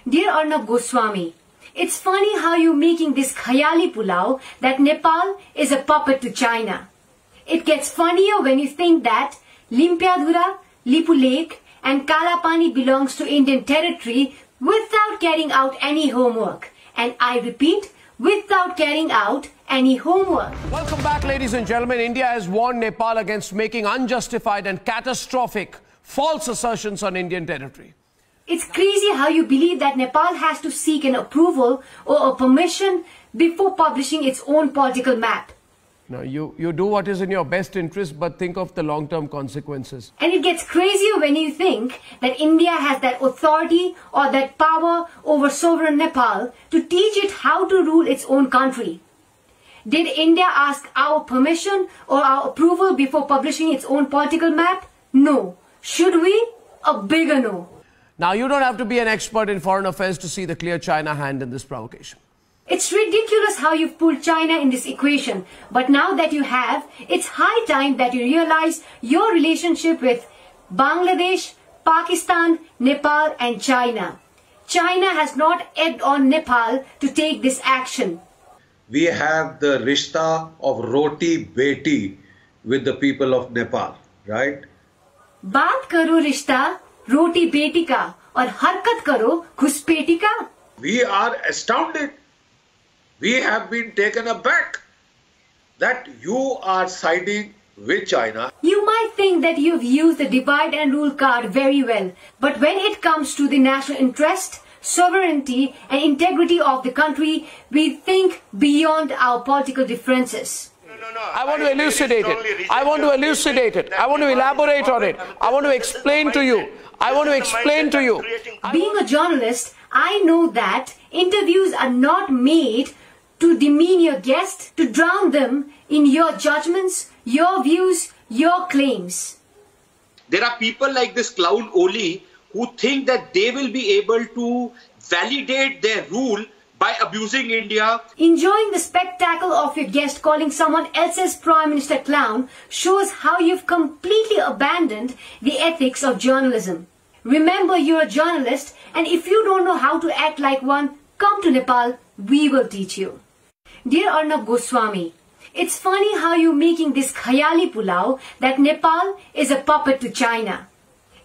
Dear Arnab Goswami, it's funny how you're making this khayali pulao that Nepal is a puppet to China. It gets funnier when you think that Limpiadhura, Lipu Lake and Kalapani belongs to Indian territory without carrying out any homework. And I repeat, without carrying out any homework. Welcome back, ladies and gentlemen. India has warned Nepal against making unjustified and catastrophic false assertions on Indian territory. It's crazy how you believe that Nepal has to seek an approval or a permission before publishing its own political map. Now, you do what is in your best interest, but think of the long-term consequences. And it gets crazier when you think that India has that authority or that power over sovereign Nepal to teach it how to rule its own country. Did India ask our permission or our approval before publishing its own political map? No. Should we? A bigger no. Now, you don't have to be an expert in foreign affairs to see the clear China hand in this provocation. It's ridiculous how you've pulled China in this equation. But now that you have, it's high time that you realize your relationship with Bangladesh, Pakistan, Nepal and China. China has not egged on Nepal to take this action. We have the rishta of roti beti with the people of Nepal, right? बात करो रिश्ता रोटी बेटी का और हरकत करो घुसपैठी का. We are astounded. We have been taken aback that you are siding with China. You might think that you've used the divide and rule card very well, but when it comes to the national interest, sovereignty and integrity of the country, we think beyond our political differences. I want to elucidate it. I want to elucidate it. I want to elaborate on it. I want to explain to you. I want to explain to you. Being a journalist, I know that interviews are not made to demean your guest, to drown them in your judgments, your views, your claims. There are people like this clown Oli who think that they will be able to validate their rule by abusing India. Enjoying the spectacle of your guest calling someone else's Prime Minister clown shows how you've completely abandoned the ethics of journalism. Remember, you're a journalist, and if you don't know how to act like one, come to Nepal, we will teach you. Dear Arnab Goswami, it's funny how you're making this khayali pulao that Nepal is a puppet to China.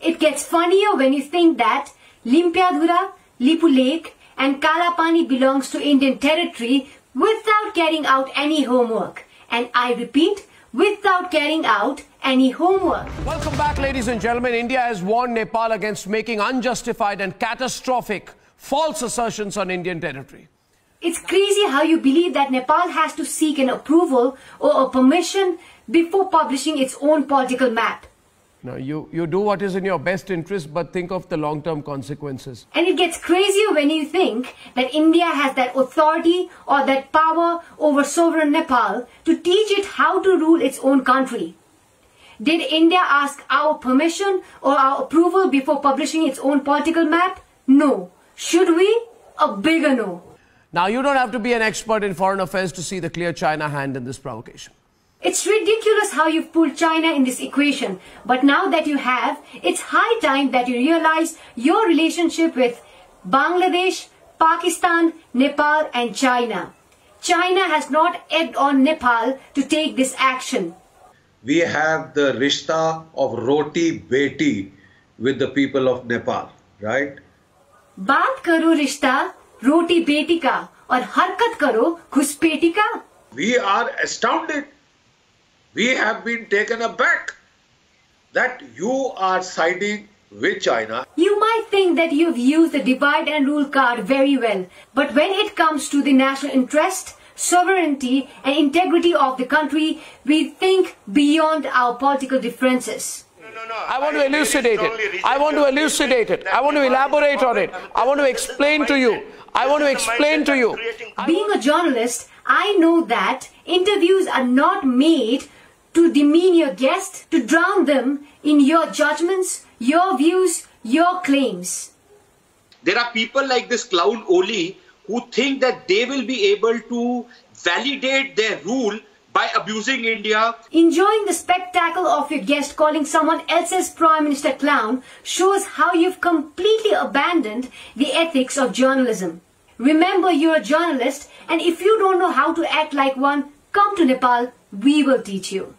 It gets funnier when you think that Limpiadhura, Lipu Lake and Kalapani belongs to Indian territory without carrying out any homework. And I repeat, without carrying out any homework. Welcome back, ladies and gentlemen. India has warned Nepal against making unjustified and catastrophic false assertions on Indian territory. It's crazy how you believe that Nepal has to seek an approval or a permission before publishing its own political map. Now, you do what is in your best interest, but think of the long-term consequences. And it gets crazier when you think that India has that authority or that power over sovereign Nepal to teach it how to rule its own country. Did India ask our permission or our approval before publishing its own political map? No. Should we? A bigger no. Now, you don't have to be an expert in foreign affairs to see the clear China hand in this provocation. It's ridiculous how you've pulled China in this equation. But now that you have, it's high time that you realize your relationship with Bangladesh, Pakistan, Nepal and China. China has not egged on Nepal to take this action. We have the rishta of roti beti with the people of Nepal, right? बात करो रिश्ता रोटी बेटी का और हरकत करो घुसपैठी का. We are astounded. We have been taken aback that you are siding with China. You might think that you've used the divide and rule card very well, but when it comes to the national interest, sovereignty and integrity of the country, we think beyond our political differences. I want to elucidate it. I want to elucidate it. I want to elaborate on it. I want to explain to you. I want to explain to you. Being a journalist, I know that interviews are not made to demean your guest, to drown them in your judgments, your views, your claims. There are people like this clown Oli who think that they will be able to validate their rule by abusing India. Enjoying the spectacle of your guest calling someone else's Prime Minister clown shows how you've completely abandoned the ethics of journalism. Remember, you're a journalist, and if you don't know how to act like one, come to Nepal, we will teach you.